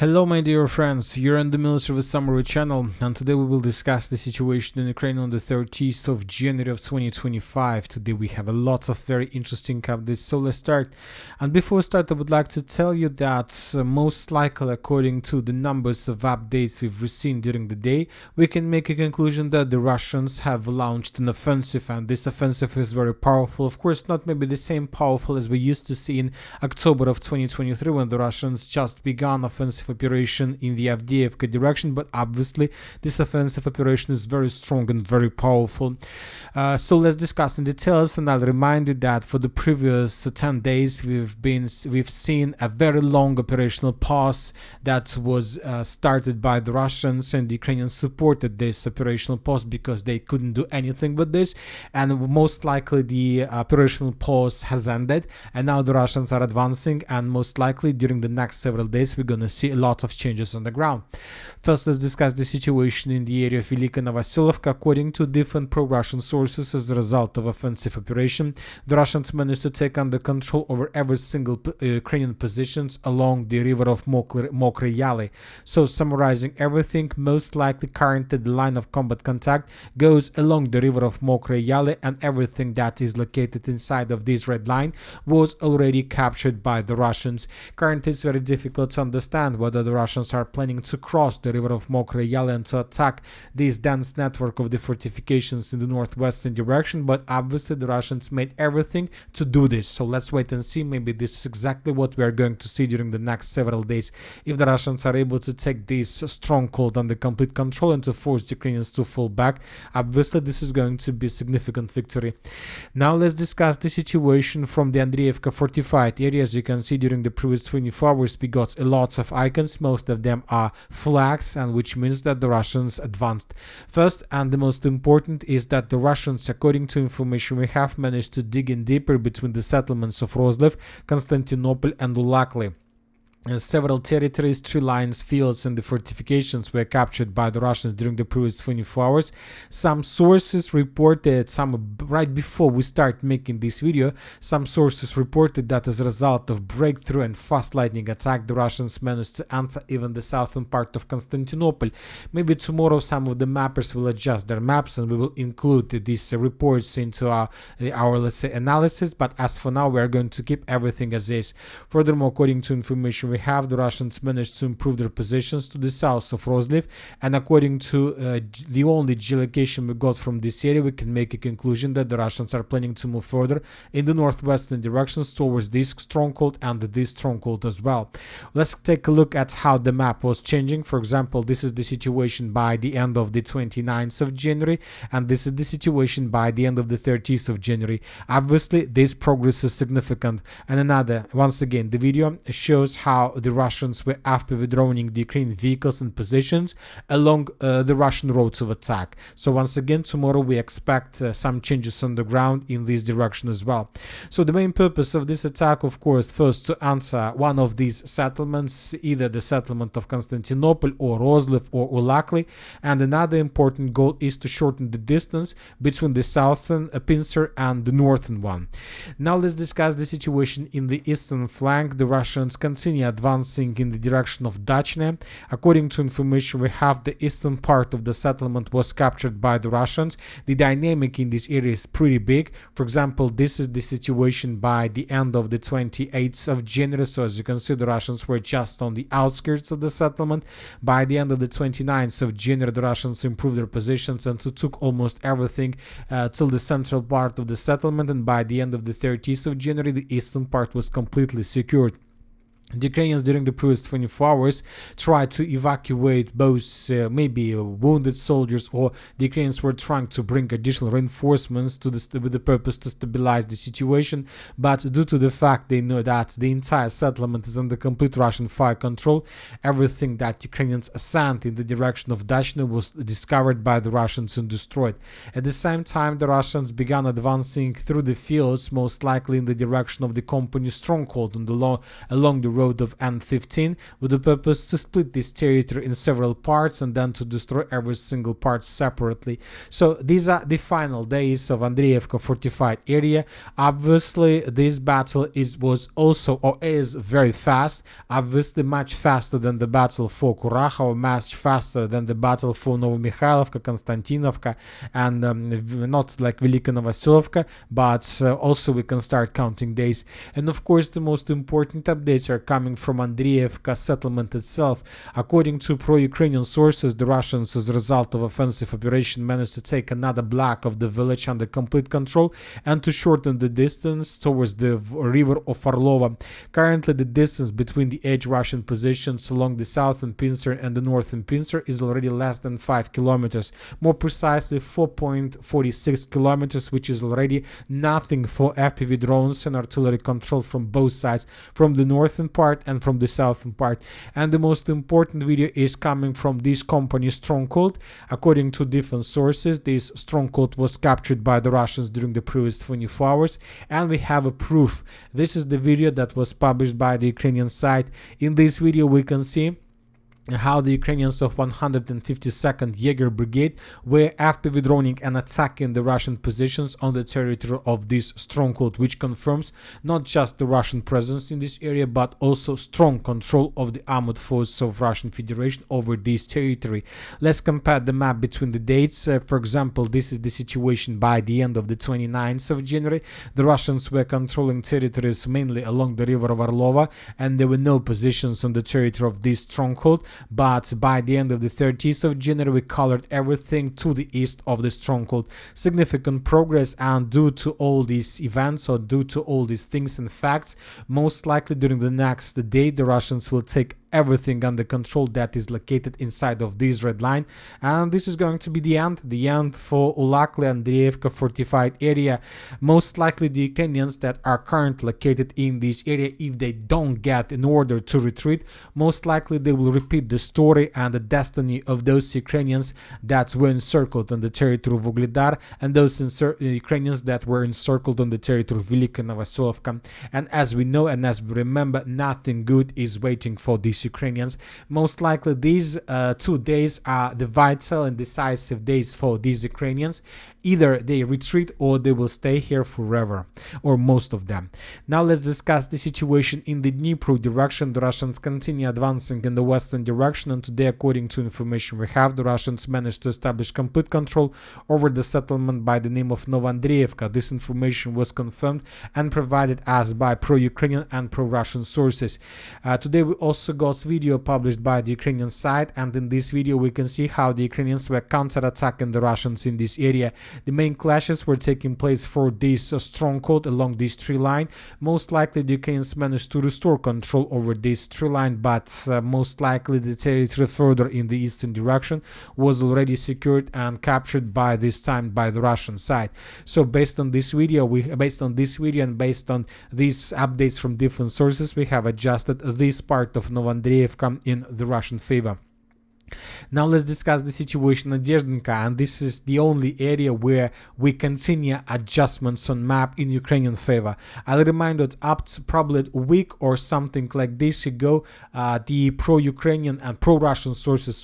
Hello my dear friends, you're on the Military with Summary channel, and today we will discuss the situation in Ukraine on the 30th of January of 2025. Today we have a lot of very interesting updates, so let's start. And before we start, I would like to tell you that most likely, according to the numbers of updates we've received during the day, we can make a conclusion that the Russians have launched an offensive, and this offensive is very powerful. Of course, not maybe the same powerful as we used to see in October of 2023 when the Russians just began offensive operation in the Avdiivka direction, but obviously this offensive operation is very strong and very powerful. So let's discuss in details, and I'll remind you that for the previous 10 days we've seen a very long operational pause that was started by the Russians, and the Ukrainians supported this operational pause because they couldn't do anything with this, and most likely the operational pause has ended, and now the Russians are advancing, and most likely during the next several days we're gonna see a lot of changes on the ground. First, let's discuss the situation in the area of Velyka Novosilka. According to different pro-Russian sources, as a result of offensive operation, the Russians managed to take under control over every single Ukrainian positions along the river of Mokry Yali. So, summarizing everything, most likely currently the line of combat contact goes along the river of Mokry Yali, and everything that is located inside of this red line was already captured by the Russians. Currently, it's very difficult to understand whether the Russians are planning to cross the river of Mokry Yali and to attack this dense network of the fortifications in the northwestern direction, but obviously the Russians made everything to do this. So let's wait and see. Maybe this is exactly what we are going to see during the next several days. If the Russians are able to take this stronghold under complete control and to force the Ukrainians to fall back, obviously this is going to be a significant victory. Now let's discuss the situation from the Andriivka fortified area. As you can see, during the previous 24 hours we got a lot of icons. Most of them are flags, and which means that the Russians advanced. First and the most important is that the Russians, according to information we have, managed to dig in deeper between the settlements of Rozlev, Constantinople and Ulakli. Several territories, tree lines, fields, and the fortifications were captured by the Russians during the previous 24 hours. Some sources reported, right before we start making this video, some sources reported that as a result of breakthrough and fast lightning attack, the Russians managed to enter even the southern part of Constantinople. Maybe tomorrow some of the mappers will adjust their maps and we will include these reports into our let's say, analysis, but as for now we are going to keep everything as is. Furthermore, according to information we have, the Russians managed to improve their positions to the south of Rozlev, and according to the only geolocation we got from this area, we can make a conclusion that the Russians are planning to move further in the northwestern directions towards this stronghold and this stronghold as well. Let's take a look at how the map was changing. For example, this is the situation by the end of the 29th of January, and this is the situation by the end of the 30th of January. Obviously, this progress is significant. And another, once again, the video shows how the Russians were after withdrawing the Ukrainian vehicles and positions along the Russian roads of attack. So once again, tomorrow we expect some changes on the ground in this direction as well. So the main purpose of this attack, of course, first to answer one of these settlements, either the settlement of Constantinople or Rozlev or Ulakli, and another important goal is to shorten the distance between the southern pincer and the northern one. Now let's discuss the situation in the eastern flank. The Russians continue advancing in the direction of Dachne. According to information we have, the eastern part of the settlement was captured by the Russians. The dynamic in this area is pretty big. For example, this is the situation by the end of the 28th of January. So as you can see, the Russians were just on the outskirts of the settlement. By the end of the 29th of January, the Russians improved their positions and took almost everything till the central part of the settlement, and by the end of the 30th of January, the eastern part was completely secured. The Ukrainians during the previous 24 hours tried to evacuate both maybe wounded soldiers, or the Ukrainians were trying to bring additional reinforcements to with the purpose to stabilize the situation, but due to the fact they know that the entire settlement is under complete Russian fire control, everything that Ukrainians sent in the direction of Dachne was discovered by the Russians and destroyed. At the same time, the Russians began advancing through the fields, most likely in the direction of the company stronghold along the road of N15 with the purpose to split this territory in several parts and then to destroy every single part separately. So these are the final days of Andriivka fortified area. Obviously, this battle was also or is very fast, obviously much faster than the battle for Kurakhov, much faster than the battle for Novomikhailivka, Konstantinovka, and not like Velyka Novosilka, but also we can start counting days. And of course, the most important updates are coming from Andriivka settlement itself. According to pro-Ukrainian sources, the Russians, as a result of offensive operation, managed to take another block of the village under complete control and to shorten the distance towards the river of Orlova. Currently, the distance between the edge Russian positions along the southern pincer and the northern pincer is already less than 5 kilometers, more precisely 4.46 kilometers, which is already nothing for FPV drones and artillery control from both sides, from the northern part and from the southern part. And the most important video is coming from this company Stronghold. According to different sources, this Stronghold was captured by the Russians during the previous 24 hours, and we have a proof. This is the video that was published by the Ukrainian side. In this video we can see how the Ukrainians of 152nd Jaeger Brigade were FPV droning and attacking the Russian positions on the territory of this stronghold, which confirms not just the Russian presence in this area, but also strong control of the armored forces of Russian Federation over this territory. Let's compare the map between the dates. For example, this is the situation by the end of the 29th of January. The Russians were controlling territories mainly along the river of Orlova, and there were no positions on the territory of this stronghold. But by the end of the 30th of January, we colored everything to the east of the stronghold. Significant progress, and due to all these events or due to all these things and facts, most likely during the next day, the Russians will take everything under control that is located inside of this red line, and this is going to be the end for Ulakli Andriivka fortified area. Most likely the Ukrainians that are currently located in this area, if they don't get an order to retreat, most likely they will repeat the story and the destiny of those Ukrainians that were encircled on the territory of Ugledar and those Ukrainians that were encircled on the territory of Velyka Novosilka. And as we know and as we remember, nothing good is waiting for these Ukrainians. Most likely these 2 days are the vital and decisive days for these Ukrainians. Either they retreat or they will stay here forever, or most of them. Now let's discuss the situation in the Dnipro direction. The Russians continue advancing in the western direction, and today, according to information we have, the Russians managed to establish complete control over the settlement by the name of Novandriivka. This information was confirmed and provided us by pro-Ukrainian and pro-Russian sources. Today we also got video published by the Ukrainian side, and in this video we can see how the Ukrainians were counter-attacking the Russians in this area. The main clashes were taking place for this stronghold along this tree line. Most likely the Ukrainians managed to restore control over this tree line, but most likely the territory further in the eastern direction was already secured and captured by this time by the Russian side. So based on this video and based on these updates from different sources, we have adjusted this part of Novandriivka in the Russian favor. Now let's discuss the situation at Jelinka, and this is the only area where we continue adjustments on map in Ukrainian favor. I'll remind that up to probably a week or something like this ago, the pro-Ukrainian and pro-Russian sources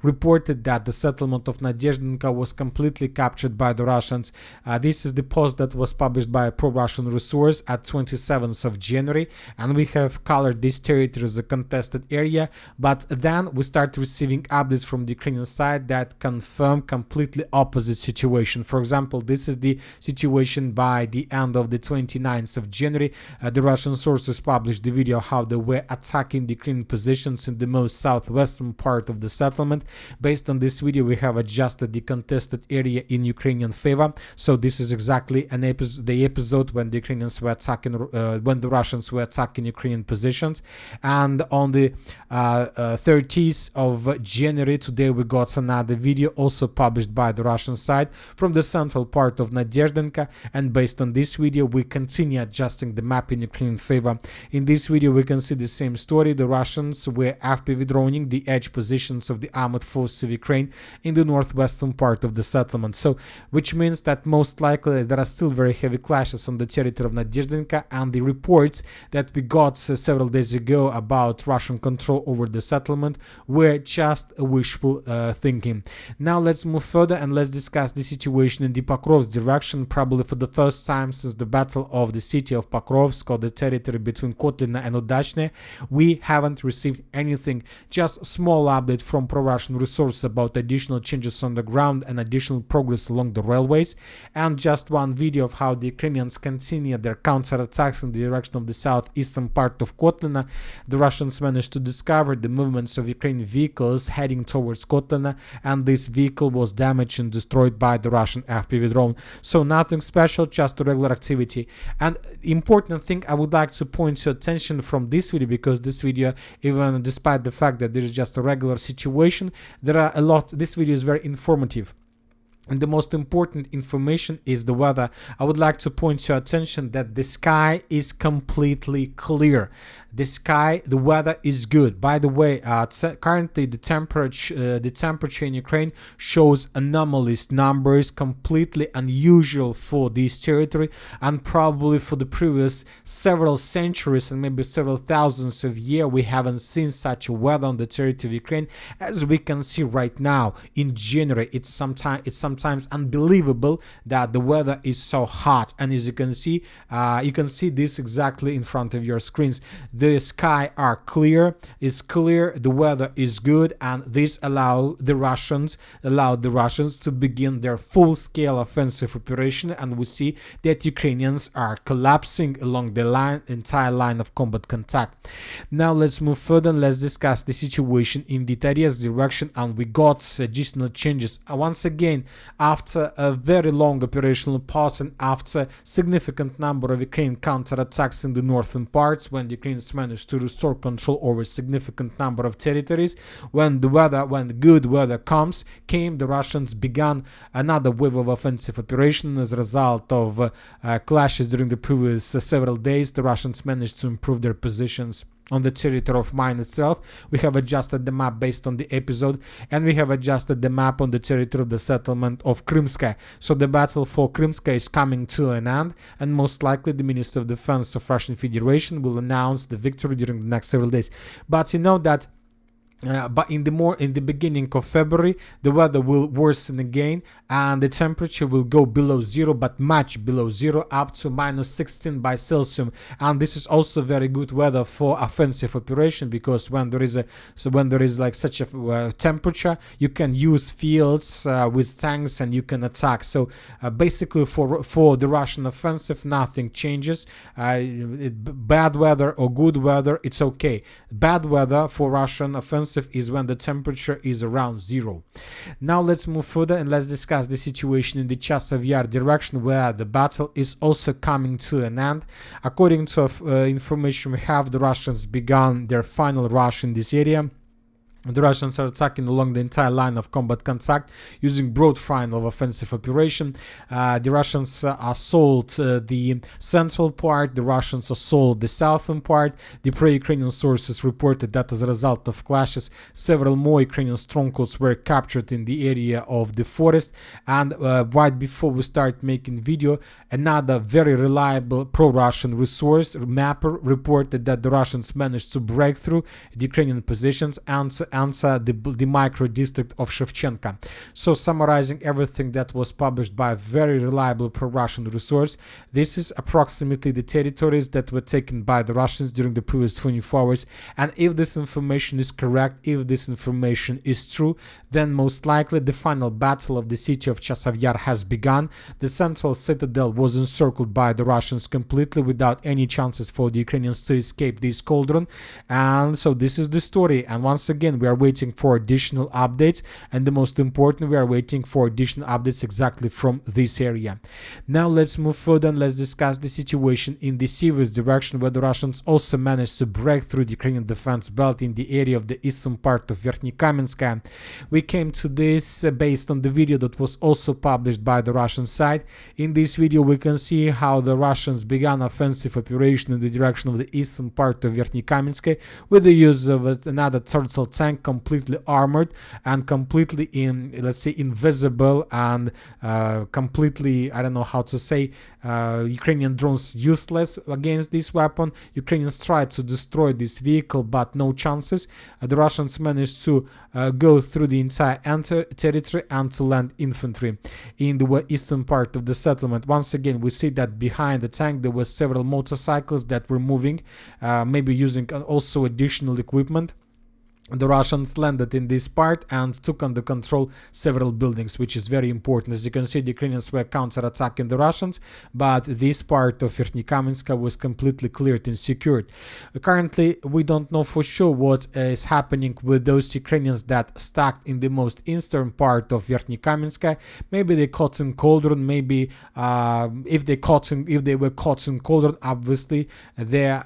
reported that the settlement of Nadezhdinka was completely captured by the Russians. This is the post that was published by a pro-Russian resource at 27th of January, and we have colored this territory as a contested area, but then we start receiving updates from the Ukrainian side that confirm completely opposite situation. For example, this is the situation by the end of the 29th of January. The Russian sources published the video how they were attacking the Ukrainian positions in the most southwestern part of the settlement. Based on this video, we have adjusted the contested area in Ukrainian favor. So this is exactly the episode when the Ukrainians were attacking, when the Russians were attacking Ukrainian positions. And on the 30th of January. Today we got another video also published by the Russian side from the central part of Nadezhdinka, and based on this video we continue adjusting the map in Ukrainian favor. In this video we can see the same story. The Russians were FPV droning the edge positions of the armored forces of Ukraine in the northwestern part of the settlement. So which means that most likely there are still very heavy clashes on the territory of Nadezhdinka, and the reports that we got several days ago about Russian control over the settlement were just wishful thinking. Now let's move further and let's discuss the situation in the Pokrovsk direction. Probably for the first time since the battle of the city of Pokrovsk, or the territory between Kotlina and Udachne, we haven't received anything, just a small update from pro-Russian resources about additional changes on the ground and additional progress along the railways, and just one video of how the Ukrainians continue their counterattacks in the direction of the southeastern part of Kotlina. The Russians managed to discover the movements of Ukrainian vehicles heading towards Kotlina, and this vehicle was damaged and destroyed by the Russian FPV drone. So nothing special, just a regular activity. And important thing I would like to point your attention from this video, because this video, even despite the fact that there is just a regular situation, there are a lot. This video is very informative. And the most important information is the weather. I would like to point your attention that the sky is completely clear. The weather is good. By the way, currently the temperature in Ukraine shows anomalous numbers, completely unusual for this territory, and probably for the previous several centuries and maybe several thousands of years we haven't seen such a weather on the territory of Ukraine as we can see right now in January. It's sometimes unbelievable that the weather is so hot, and as you can see this exactly in front of your screens. The sky are clear, the weather is good, and this allowed the Russians to begin their full-scale offensive operation, and we see that Ukrainians are collapsing along the entire line of combat contact. Now let's move further and let's discuss the situation in the Toriez direction, and we got additional changes. Once again, after a very long operational pause and after significant number of Ukrainian counterattacks in the northern parts, when the Ukrainians managed to restore control over a significant number of territories, when the good weather came, the Russians began another wave of offensive operation. As a result of clashes during the previous several days, the Russians managed to improve their positions on the territory of mine itself. We have adjusted the map based on the episode, and we have adjusted the map on the territory of the settlement of Krymska. So the battle for Krymska is coming to an end, and most likely the Minister of Defense of Russian Federation will announce the victory during the next several days. But you know that but in the beginning of February, the weather will worsen again, and the temperature will go below zero, but much below zero, up to -16 by Celsius. And this is also very good weather for offensive operation, because when there is like such a temperature, you can use fields with tanks and you can attack. So basically for the Russian offensive, nothing changes. Bad weather or good weather, it's okay. Bad weather for Russian offensive is when the temperature is around zero. Now let's move further and let's discuss the situation in the Chasiv Yar direction, where the battle is also coming to an end. According to information we have, the Russians began their final rush in this area. The Russians are attacking along the entire line of combat contact using broad front of offensive operation. The Russians assault the central part, the Russians assault the southern part. The pro-Ukrainian sources reported that as a result of clashes, several more Ukrainian strongholds were captured in the area of the forest. And right before we start making video, another very reliable pro-Russian resource, Mapper, reported that the Russians managed to break through the Ukrainian positions and answer the micro district of Shevchenka. So summarizing everything that was published by a very reliable pro-Russian resource, this is approximately the territories that were taken by the Russians during the previous 24 hours. And if this information is correct, if this information is true, then most likely the final battle of the city of Chasiv Yar has begun. The central citadel was encircled by the Russians completely without any chances for the Ukrainians to escape this cauldron. And so this is the story. And once again, we are waiting for additional updates, and the most important, we are waiting for additional updates exactly from this area. Now let's move further and let's discuss the situation in the Sivers direction, where the Russians also managed to break through the Ukrainian defense belt in the area of the eastern part of Verkhnykamensk. We came to this based on the video that was also published by the Russian side. In this video we can see how the Russians began offensive operation in the direction of the eastern part of Verkhnykamensk with the use of another turtle tank, completely armored and completely let's say invisible, and completely, I don't know how to say, Ukrainian drones useless against this weapon. Ukrainians tried to destroy this vehicle, but no chances. The Russians managed to go through the entire territory and to land infantry in the eastern part of the settlement. Once again, we see that behind the tank there were several motorcycles that were moving, maybe using also additional equipment. The Russians landed in this part and took under control several buildings, which is very important. As you can see, the Ukrainians were counter-attacking the Russians, but this part of Verkhnykamensk was completely cleared and secured. Currently, we don't know for sure what is happening with those Ukrainians that stuck in the most eastern part of Verkhnykamensk. Maybe they caught in cauldron. Maybe if they were caught in cauldron, obviously they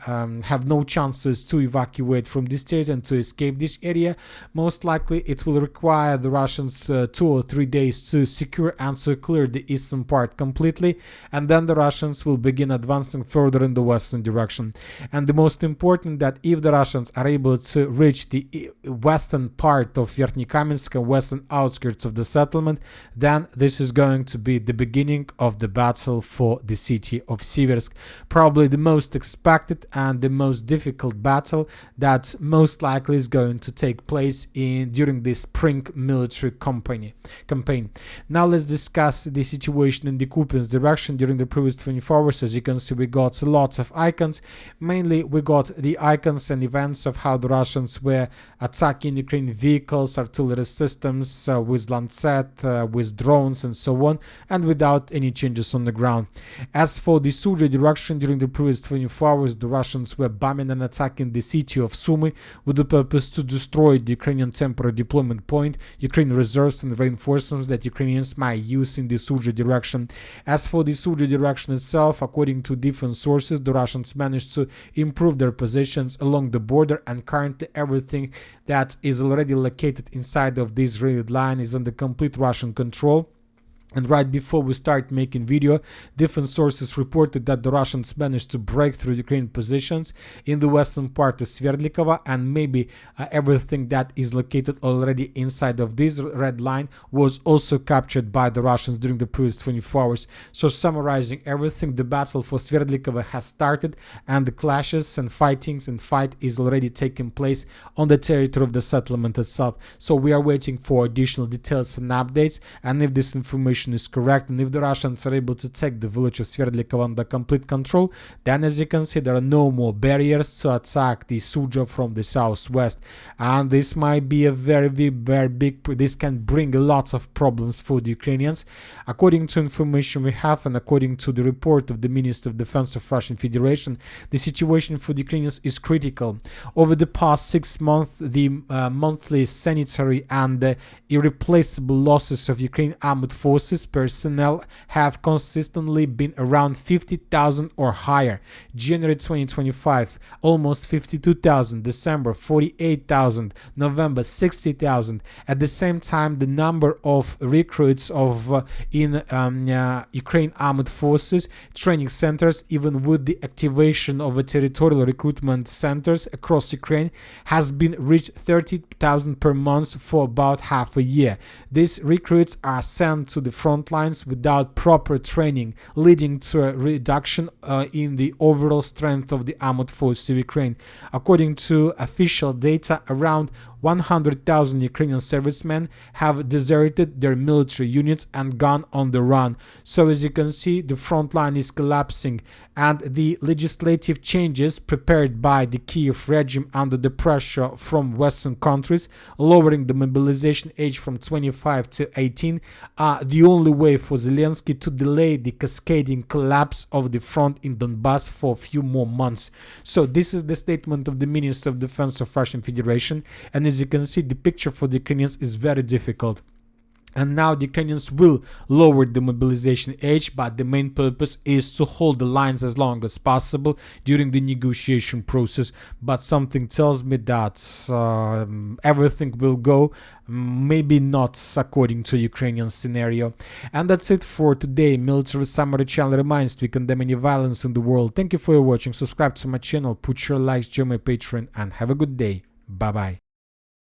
have no chances to evacuate from this state and to escape this area. Most likely it will require the Russians 2 or 3 days to secure and to clear the eastern part completely, and then the Russians will begin advancing further in the western direction. And the most important, that if the Russians are able to reach the western part of Verkhnykamensk and western outskirts of the settlement, then this is going to be the beginning of the battle for the city of Siversk. Probably the most expected and the most difficult battle that most likely is going to take place during the spring military campaign. Now let's discuss the situation in the Kupiansk direction during the previous 24 hours. As you can see, we got lots of icons. Mainly we got the icons and events of how the Russians were attacking Ukrainian vehicles, artillery systems, with Lancet, with drones and so on, and without any changes on the ground. As for the Sudzha direction, during the previous 24 hours, the Russians were bombing and attacking the city of Sumy with the purpose to destroy the Ukrainian temporary deployment point, Ukrainian reserves and reinforcements that Ukrainians might use in the Sudzha direction. As for the Sudzha direction itself, according to different sources, the Russians managed to improve their positions along the border, and currently everything that is already located inside of this red line is under complete Russian control. And right before we start making video, different sources reported that the Russians managed to break through Ukrainian positions in the western part of Sverdlikova, and maybe everything that is located already inside of this red line was also captured by the Russians during the previous 24 hours. So summarizing everything, the battle for Sverdlikova has started, and the clashes and fight is already taking place on the territory of the settlement itself. So we are waiting for additional details and updates, and if this information is correct, and if the Russians are able to take the village of Sverdlikova under complete control, then as you can see, there are no more barriers to attack the Sudzha from the southwest, and this might be a very big, this can bring lots of problems for the Ukrainians. According to information we have, and according to the report of the Minister of Defense of Russian Federation, the situation for the Ukrainians is critical. Over the past 6 months, the monthly sanitary and irreplaceable losses of Ukrainian armed forces personnel have consistently been around 50,000 or higher. January 2025, almost 52,000. December, 48,000. November, 60,000. At the same time, the number of recruits in Ukraine armed forces training centers, even with the activation of a territorial recruitment centers across Ukraine, has been reached 30,000 per month for about half a year. These recruits are sent to the front lines without proper training, leading to a reduction in the overall strength of the armed forces of Ukraine. According to official data, around 100,000 Ukrainian servicemen have deserted their military units and gone on the run. So as you can see, the front line is collapsing, and the legislative changes prepared by the Kiev regime under the pressure from Western countries, lowering the mobilization age from 25 to 18, are the only way for Zelensky to delay the cascading collapse of the front in Donbass for a few more months. So this is the statement of the Minister of Defense of Russian Federation, and as you can see, the picture for the Ukrainians is very difficult. And now the Ukrainians will lower the mobilization age, but the main purpose is to hold the lines as long as possible during the negotiation process. But something tells me that everything will go maybe not according to Ukrainian scenario. And that's it for today. Military Summary channel reminds we condemn any violence in the world. Thank you for watching. Subscribe to my channel, put your likes, join my Patreon, and have a good day. Bye bye.